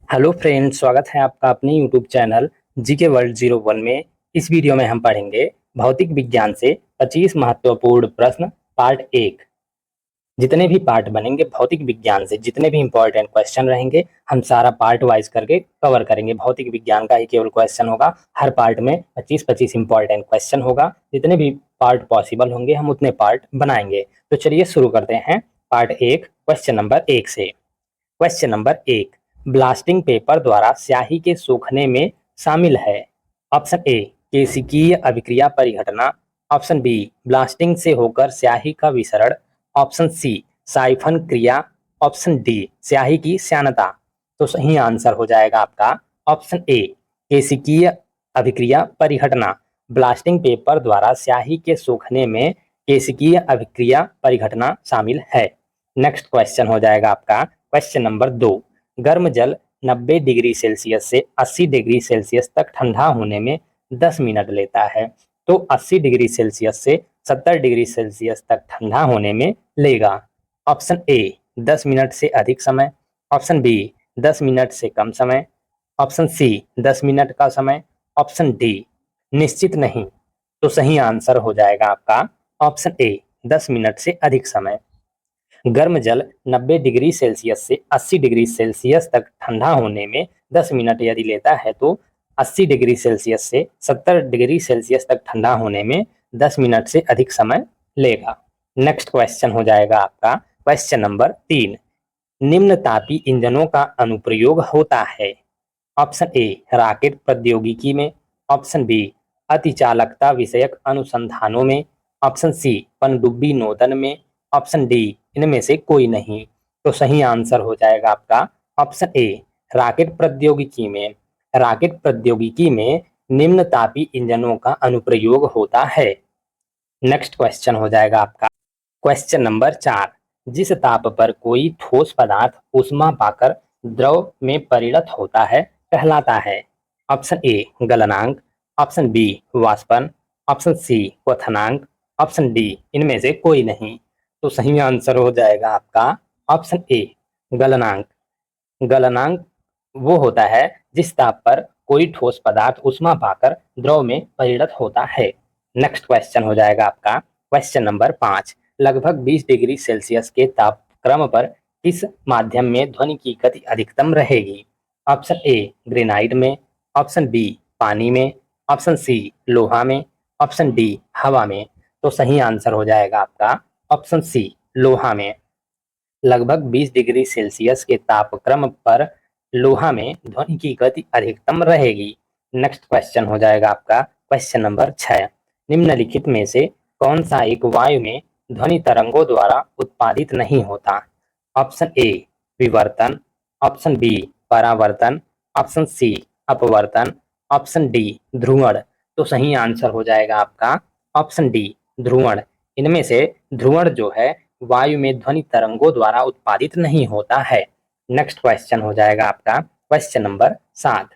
Hello friends, स्वागत है आपका अपने यूट्यूब चैनल जीके वर्ल्ड 01 में। इस वीडियो में हम पढ़ेंगे भौतिक विज्ञान से 25 महत्वपूर्ण प्रश्न पार्ट 1। जितने भी पार्ट बनेंगे भौतिक विज्ञान से, जितने भी इंपॉर्टेंट क्वेश्चन रहेंगे, हम सारा पार्ट वाइज करके कवर करेंगे। भौतिक विज्ञान का ही केवल क्वेश्चन होगा, हर पार्ट में 25-25 इंपॉर्टेंट क्वेश्चन होगा। जितने भी पार्ट पॉसिबल होंगे हम उतने पार्ट बनाएंगे। तो चलिए शुरू करते हैं पार्ट 1 क्वेश्चन नंबर 1 से। क्वेश्चन नंबर 1, ब्लास्टिंग पेपर द्वारा स्याही के सूखने में शामिल है। ऑप्शन ए, केशिकीय अभिक्रिया परिघटना। ऑप्शन बी, ब्लास्टिंग से होकर स्याही का विसरण। ऑप्शन सी, साइफन क्रिया। ऑप्शन डी, स्याही की श्यानता। तो सही आंसर हो जाएगा आपका ऑप्शन ए, केशिकीय अभिक्रिया परिघटना। ब्लास्टिंग पेपर द्वारा स्याही के सूखने में केशिकीय अभिक्रिया परिघटना शामिल है। नेक्स्ट क्वेश्चन हो जाएगा आपका क्वेश्चन नंबर 2, गर्म जल 90 डिग्री सेल्सियस से 80 डिग्री सेल्सियस तक ठंडा होने में 10 मिनट लेता है। तो 80 डिग्री सेल्सियस से 70 डिग्री सेल्सियस तक ठंडा होने में लेगा। ऑप्शन ए, 10 मिनट से अधिक समय। ऑप्शन बी, 10 मिनट से कम समय। ऑप्शन सी, 10 मिनट का समय। ऑप्शन डी, निश्चित नहीं। तो सही आंसर हो जाएगा आपका ऑप्शन ए, 10 मिनट से अधिक समय। गर्म जल 90 डिग्री सेल्सियस से 80 डिग्री सेल्सियस तक ठंडा होने में 10 मिनट यदि लेता है तो 80 डिग्री सेल्सियस से 70 डिग्री सेल्सियस तक ठंडा होने में 10 मिनट से अधिक समय लेगा। नेक्स्ट क्वेश्चन हो जाएगा आपका क्वेश्चन नंबर 3, निम्न तापी इंजनों का अनुप्रयोग होता है। ऑप्शन ए, रॉकेट प्रौद्योगिकी में। ऑप्शन बी, अतिचालकता विषयक अनुसंधानों में। ऑप्शन सी, पनडुब्बी नोदन में। ऑप्शन डी, इनमें से कोई नहीं। तो सही आंसर हो जाएगा आपका ऑप्शन ए, रॉकेट प्रौद्योगिकी में। रॉकेट प्रौद्योगिकी में निम्न तापी इंजनों का अनुप्रयोग होता है। नेक्स्ट क्वेश्चन हो जाएगा आपका क्वेश्चन नंबर 4, जिस ताप पर कोई ठोस पदार्थ ऊष्मा पाकर द्रव में परिणत होता है कहलाता है। ऑप्शन ए, गलनांक। ऑप्शन बी, वाष्पन। ऑप्शन सी, क्वथनांक। ऑप्शन डी, इनमें से कोई नहीं। तो सही आंसर हो जाएगा आपका ऑप्शन ए, गलनांक। गलनांक वो होता है जिस ताप पर कोई ठोस पदार्थ ऊष्मा पाकर द्रव में परिणत होता है। नेक्स्ट क्वेश्चन हो जाएगा आपका क्वेश्चन नंबर 5, लगभग 20 डिग्री सेल्सियस के तापक्रम पर किस माध्यम में ध्वनि की गति अधिकतम रहेगी। ऑप्शन ए, ग्रेनाइट में। ऑप्शन बी, पानी में। ऑप्शन सी, लोहा में। ऑप्शन डी, हवा में। तो सही आंसर हो जाएगा आपका ऑप्शन सी, लोहा में। लगभग 20 डिग्री सेल्सियस के तापक्रम पर लोहा में ध्वनि की गति अधिकतम रहेगी। नेक्स्ट क्वेश्चन हो जाएगा आपका क्वेश्चन नंबर 6, निम्नलिखित में से कौन सा एक वायु में ध्वनि तरंगों द्वारा उत्पादित नहीं होता। ऑप्शन ए, विवर्तन। ऑप्शन बी, परावर्तन। ऑप्शन सी, अपवर्तन। ऑप्शन डी, ध्रुवण। तो सही आंसर हो जाएगा आपका ऑप्शन डी, ध्रुवण। इनमें से ध्रुवण जो है वायु में ध्वनि तरंगों द्वारा उत्पादित नहीं होता है। नेक्स्ट क्वेश्चन हो जाएगा आपका क्वेश्चन नंबर 7,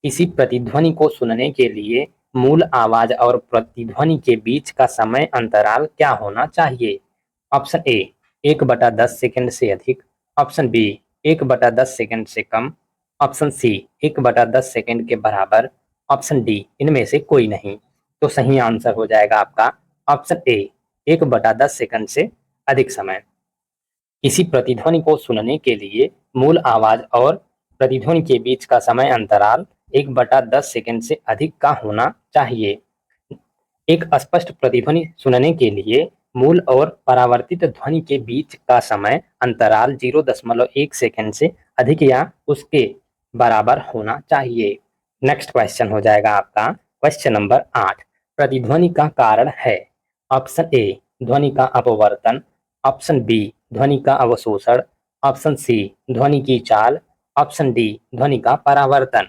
किसी प्रतिध्वनि को सुनने के लिए मूल आवाज और प्रतिध्वनि के बीच का समय अंतराल क्या होना चाहिए। ऑप्शन ए, 1/10 सेकंड से अधिक। ऑप्शन बी, 1/10 सेकंड से कम। ऑप्शन सी, 1/10 सेकंड के बराबर। ऑप्शन डी, इनमें से कोई नहीं। तो सही आंसर हो जाएगा आपका ऑप्शन ए, 1/10 सेकंड से अधिक समय। किसी प्रतिध्वनि को सुनने के लिए मूल आवाज और प्रतिध्वनि के बीच का समय अंतराल 1/10 सेकंड से अधिक का होना चाहिए। एक स्पष्ट प्रतिध्वनि सुनने के लिए मूल और परावर्तित ध्वनि के बीच का समय अंतराल 0.1 सेकंड से अधिक या उसके बराबर होना चाहिए। नेक्स्ट क्वेश्चन हो जाएगा आपका क्वेश्चन नंबर 8, प्रतिध्वनि का कारण है। ऑप्शन ए, ध्वनि का अपवर्तन। ऑप्शन बी, ध्वनि का अवशोषण। ऑप्शन सी, ध्वनि की चाल। ऑप्शन डी, ध्वनि का परावर्तन।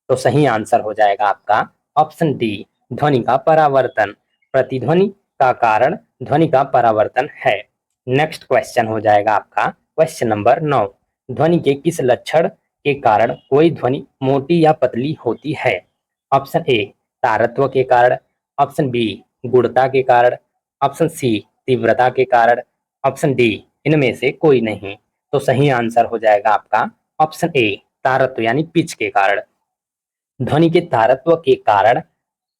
तो सही आंसर हो जाएगा आपका ऑप्शन डी, ध्वनि का परावर्तन। प्रतिध्वनि का कारण ध्वनि का परावर्तन है। नेक्स्ट क्वेश्चन हो जाएगा आपका क्वेश्चन नंबर 9, ध्वनि के किस लक्षण के कारण कोई ध्वनि मोटी या पतली होती है। ऑप्शन ए, तारत्व के कारण। ऑप्शन बी, गुणता के कारण। ऑप्शन सी, तीव्रता के कारण। ऑप्शन डी, इनमें से कोई नहीं। तो सही आंसर हो जाएगा आपका ऑप्शन ए, तारत्व यानी पिच के कारण। ध्वनि के तारत्व के कारण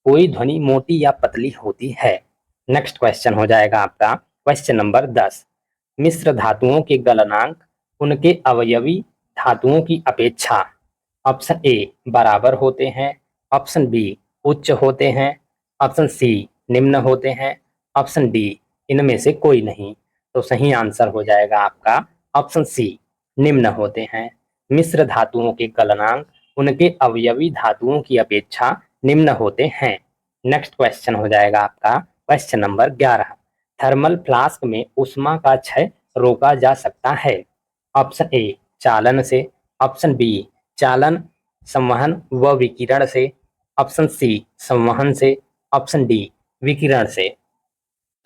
कोई ध्वनि मोटी या पतली होती है। नेक्स्ट क्वेश्चन हो जाएगा आपका क्वेश्चन नंबर 10। मिश्र धातुओं के गलनांक उनके अवयवी धातुओं की अपेक्षा ऑप्शन ए बराबर होते हैं, ऑप्शन बी उच्च होते हैं, ऑप्शन सी निम्न होते हैं, ऑप्शन डी इनमें से कोई नहीं। तो सही आंसर हो जाएगा आपका ऑप्शन सी निम्न होते हैं। मिश्र धातुओं के गलनांक उनके अवयवी धातुओं की अपेक्षा निम्न होते हैं। नेक्स्ट क्वेश्चन हो जाएगा आपका क्वेश्चन नंबर 11। थर्मल फ्लास्क में ऊष्मा का क्षय रोका जा सकता है। ऑप्शन ए चालन से, ऑप्शन बी चालन संवहन व विकिरण से, ऑप्शन सी संवहन से, ऑप्शन डी विकिरण से।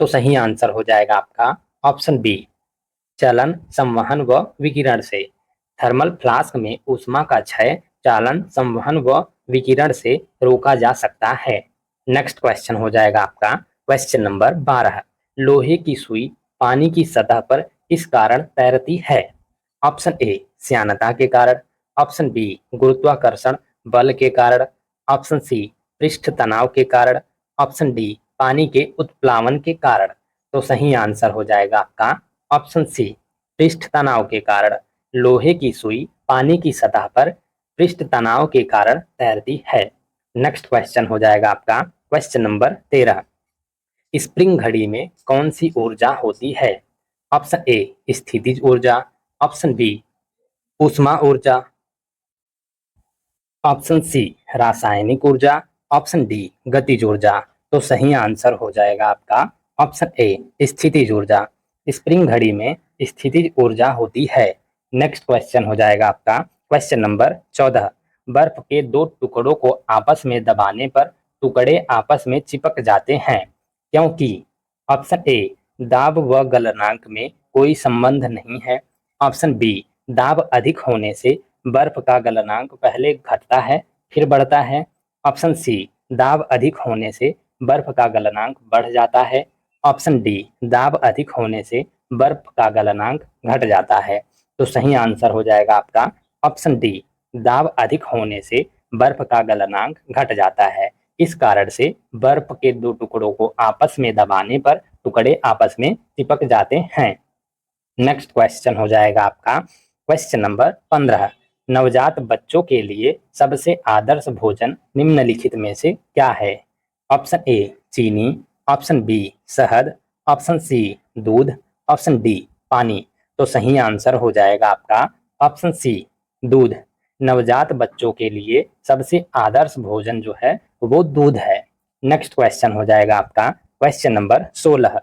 तो सही आंसर हो जाएगा आपका ऑप्शन बी चलन संवहन व विकिरण से। थर्मल फ्लास्क में ऊष्मा का क्षय चालन संवहन व विकिरण से रोका जा सकता है। नेक्स्ट क्वेश्चन हो जाएगा आपका क्वेश्चन नंबर 12। लोहे की सुई पानी की सतह पर किस कारण तैरती है। ऑप्शन ए श्यानता के कारण, ऑप्शन बी गुरुत्वाकर्षण बल के कारण, ऑप्शन सी पृष्ठ तनाव के कारण, ऑप्शन डी पानी के उत्प्लावन के कारण। तो सही आंसर हो जाएगा आपका ऑप्शन सी पृष्ठ तनाव के कारण। लोहे की सुई पानी की सतह पर पृष्ठ तनाव के कारण तैरती है। नेक्स्ट क्वेश्चन हो जाएगा आपका क्वेश्चन नंबर 13। स्प्रिंग घड़ी में कौन सी ऊर्जा होती है। ऑप्शन ए स्थितिज ऊर्जा, ऑप्शन बी ऊष्मा ऊर्जा, ऑप्शन सी रासायनिक ऊर्जा, ऑप्शन डी गतिज ऊर्जा। तो सही आंसर हो जाएगा आपका ऑप्शन ए स्थितिज ऊर्जा। स्प्रिंग घड़ी में स्थितिज ऊर्जा होती है। नेक्स्ट क्वेश्चन हो जाएगा आपका क्वेश्चन नंबर 14। बर्फ के दो टुकड़ों को आपस में दबाने पर टुकड़े आपस में चिपक जाते हैं क्योंकि ऑप्शन ए दाब व गलनांक में कोई संबंध नहीं है, ऑप्शन बी दाब अधिक होने से बर्फ का गलनांक पहले घटता है फिर बढ़ता है, ऑप्शन सी दाब अधिक होने से बर्फ का गलनांक बढ़ जाता है, ऑप्शन डी दाब अधिक होने से बर्फ का गलनांक घट जाता है। तो सही आंसर हो जाएगा आपका ऑप्शन डी दाब अधिक होने से बर्फ का गलनांक घट जाता है। इस कारण से बर्फ के दो टुकड़ों को आपस में दबाने पर टुकड़े आपस में चिपक जाते हैं। नेक्स्ट क्वेश्चन हो जाएगा आपका क्वेश्चन नंबर 15। नवजात बच्चों के लिए सबसे आदर्श भोजन निम्नलिखित में से क्या है। ऑप्शन ए चीनी, ऑप्शन बी शहद, ऑप्शन सी दूध, ऑप्शन डी पानी। तो सही आंसर हो जाएगा आपका ऑप्शन सी दूध। नवजात बच्चों के लिए सबसे आदर्श भोजन जो है वो दूध है। नेक्स्ट क्वेश्चन हो जाएगा आपका क्वेश्चन नंबर 16।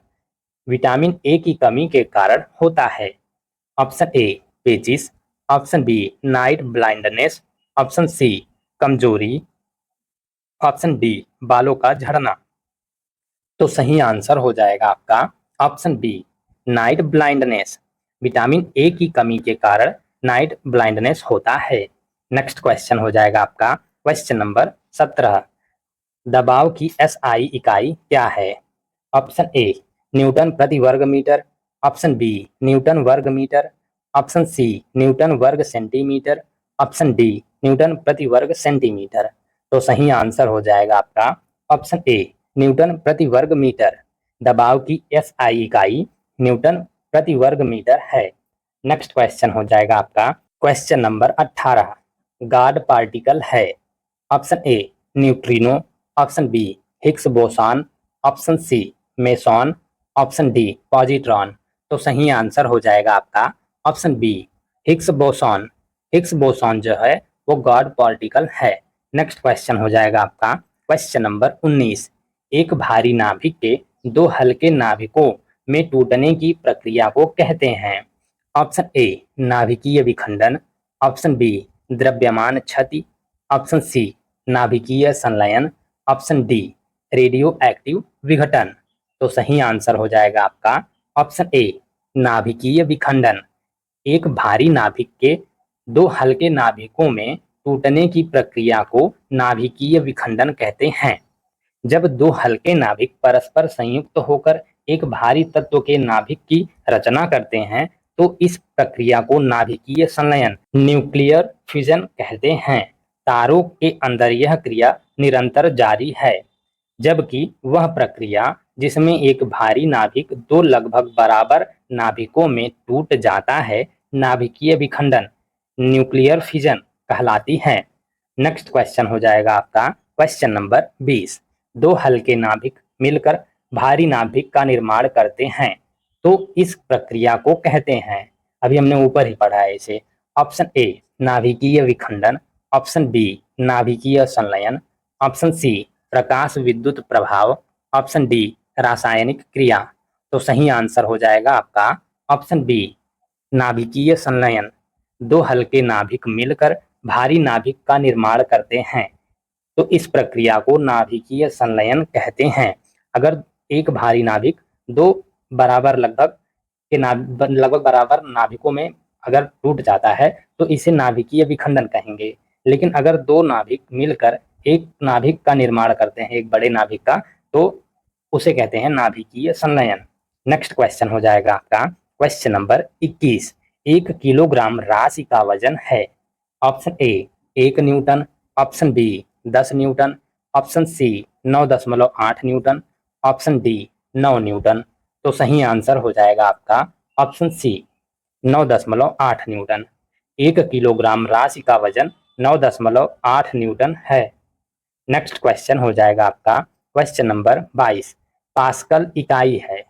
विटामिन ए की कमी के कारण होता है। ऑप्शन ए पेचिस, option B night blindness, option C कमजोरी, ऑप्शन डी बालों का झड़ना। तो सही आंसर हो जाएगा आपका option B night blindness. Vitamin A की कमी के कारण नाइट ब्लाइंडनेस होता है। नेक्स्ट क्वेश्चन हो जाएगा आपका क्वेश्चन नंबर 17। दबाव की एसआई इकाई क्या है। ऑप्शन ए न्यूटन प्रति वर्ग मीटर, ऑप्शन बी न्यूटन वर्ग मीटर, ऑप्शन सी न्यूटन वर्ग सेंटीमीटर, ऑप्शन डी न्यूटन प्रति वर्ग सेंटीमीटर। तो सही आंसर हो जाएगा आपका ऑप्शन ए न्यूटन प्रति वर्ग मीटर। दबाव की एसआई इकाई न्यूटन प्रति वर्ग मीटर है। नेक्स्ट क्वेश्चन हो जाएगा आपका क्वेश्चन नंबर 18। गॉड पार्टिकल है। Option A neutrino, option B Higgs boson, option C meson, option D positron. तो सही आंसर हो जाएगा आपका option B Higgs boson. Higgs boson जो है वो गॉड पार्टिकल है। नेक्स्ट क्वेश्चन हो जाएगा आपका क्वेश्चन नंबर 19। एक भारी नाभिक के दो हल्के नाभिकों में टूटने की प्रक्रिया को कहते हैं। ऑप्शन ए नाभिकीय विखंडन, ऑप्शन बी द्रव्यमान क्षति, ऑप्शन सी नाभिकीय संलयन, ऑप्शन डी रेडियो एक्टिव विघटन। तो सही आंसर हो जाएगा आपका ऑप्शन ए नाभिकीय विखंडन। एक भारी नाभिक के दो हल्के नाभिकों में टूटने की प्रक्रिया को नाभिकीय विखंडन कहते हैं। जब दो हल्के नाभिक परस्पर संयुक्त होकर एक भारी तत्व के नाभिक की रचना करते हैं तो इस प्रक्रिया को नाभिकीय संलयन न्यूक्लियर फ्यूजन कहते हैं। तारों के अंदर यह क्रिया निरंतर जारी है, जबकि वह प्रक्रिया जिसमें एक भारी नाभिक दो लगभग बराबर नाभिकों में टूट जाता है, नाभिकीय विखंडन न्यूक्लियर फिजन कहलाती है। नेक्स्ट क्वेश्चन हो जाएगा आपका क्वेश्चन नंबर 20। दो हल्के नाभिक मिलकर भारी नाभिक का निर्माण करते हैं, तो इस प्रक्रिया को कहते हैं। अभी हमने ऊपर ही पढ़ा है इसे। ऑप्शन ए नाभिकीय विखंडन, ऑप्शन बी नाभिकीय संलयन, ऑप्शन सी प्रकाश विद्युत प्रभाव, ऑप्शन डी रासायनिक क्रिया। तो सही आंसर हो जाएगा आपका ऑप्शन बी नाभिकीय संलयन। दो हल्के नाभिक मिलकर भारी नाभिक का निर्माण करते हैं, तो इस प्रक्रिया को नाभिकीय संलयन कहते हैं। अगर एक भारी नाभिक दो बराबर लगभग बराबर नाभिकों में अगर टूट जाता है तो इसे नाभिकीय विखंडन कहेंगे। लेकिन अगर दो नाभिक मिलकर एक नाभिक का निर्माण करते हैं, एक बड़े नाभिक का, तो उसे कहते हैं नाभिकीय संलयन। नेक्स्ट क्वेश्चन हो जाएगा आपका क्वेश्चन नंबर 21। 1 किलोग्राम राशि का वजन है। Option A 1 newton, option B 10 newton, option C 9.8 newton, option D 9 newton. तो सही आंसर हो जाएगा आपका ऑप्शन सी 9.8 न्यूटन। 1 किलोग्राम राशि का वजन 9.8 न्यूटन है। नेक्स्ट क्वेश्चन हो जाएगा आपका क्वेश्चन नंबर 22। पास्कल इकाई है।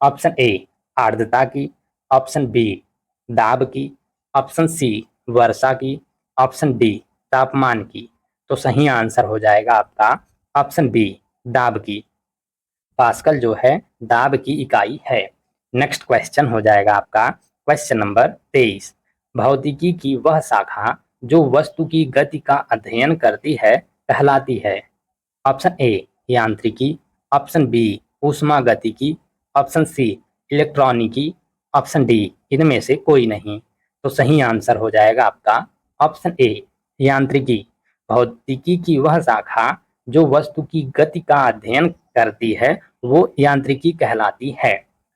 ऑप्शन ए आर्द्रता की, ऑप्शन बी दाब की, ऑप्शन सी वर्षा की, ऑप्शन डी तापमान की। तो सही आंसर हो जाएगा आपका ऑप्शन बी दाब की। पास्कल जो है दाब की इकाई है। नेक्स्ट क्वेश्चन हो जाएगा आपका क्वेश्चन नंबर 23। भौतिकी की वह शाखा जो वस्तु की गति का अध्ययन करती है कहलाती है। ऑप्शन ए यांत्रिकी, ऑप्शन बी ऊष्मागतिकी, ऑप्शन सी इलेक्ट्रॉनिकी, ऑप्शन डी इनमें से कोई नहीं। तो सही आंसर हो जाएगा आपका ऑप्शन ए यांत्रिकी। भौतिकी की वह शाखा जो वस्तु की गति का अध्ययन करती है वो यांत्रिकी कहलाती है।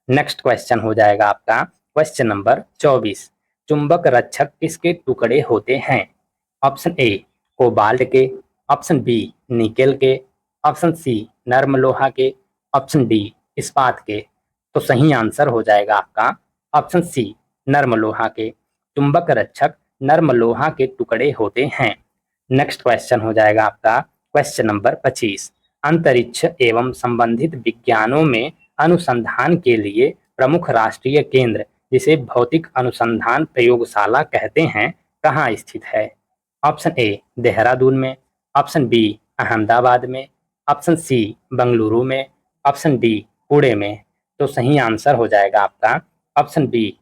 नेक्स्ट क्वेश्चन हो जाएगा आपका क्वेश्चन नंबर 24। चुंबक रक्षक किसके टुकड़े होते हैं। ऑप्शन ए कोबाल्ट के, ऑप्शन बी निकेल के, ऑप्शन सी नर्म लोहा के, ऑप्शन डी इस्पात के। तो सही आंसर हो जाएगा आपका ऑप्शन सी नर्म लोहा के। चुंबक रक्षक नर्म लोहा के टुकड़े होते हैं। नेक्स्ट क्वेश्चन हो जाएगा आपका क्वेश्चन नंबर 25। अंतरिक्ष एवं संबंधित विज्ञानों में अनुसंधान के लिए प्रमुख राष्ट्रीय केंद्र जिसे भौतिक अनुसंधान प्रयोगशाला कहते हैं कहाँ स्थित है। ऑप्शन ए देहरादून में, ऑप्शन बी अहमदाबाद में, ऑप्शन सी बंगलुरु में, ऑप्शन डी पुणे में। तो सही आंसर हो जाएगा आपका ऑप्शन बी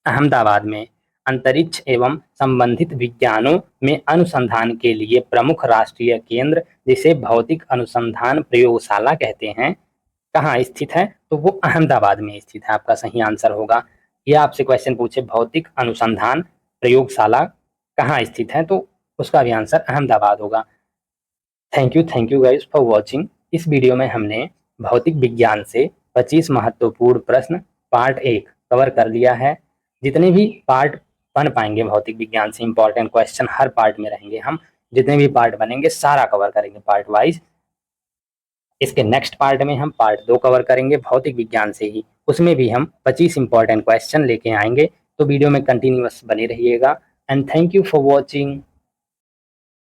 अहमदाबाद में। अंतरिक्ष एवं संबंधित विज्ञानों में अनुसंधान के लिए प्रमुख राष्ट्रीय केंद्र जिसे भौतिक अनुसंधान प्रयोगशाला कहते हैं कहाँ स्थित है, तो वो अहमदाबाद में स्थित है। आपका सही आंसर होगा। यह आपसे क्वेश्चन पूछे भौतिक अनुसंधान प्रयोगशाला कहाँ स्थित है, तो उसका भी आंसर अहमदाबाद होगा। Thank you guys for watching. इस वीडियो में हमने भौतिक विज्ञान से 25 महत्वपूर्ण प्रश्न पार्ट 1 कवर कर लिया है। जितने भी पार्ट बन पाएंगे भौतिक विज्ञान से इंपॉर्टेंट क्वेश्चन हर पार्ट में रहेंगे, हम जितने भी पार्ट बनेंगे सारा कवर करेंगे पार्ट वाइज। इसके नेक्स्ट पार्ट में हम पार्ट 2 कवर करेंगे भौतिक विज्ञान से ही, उसमें भी हम 25 इंपॉर्टेंट क्वेश्चन लेके आएंगे। तो वीडियो में कंटिन्यूअस बने रहिएगा and thank you for watching.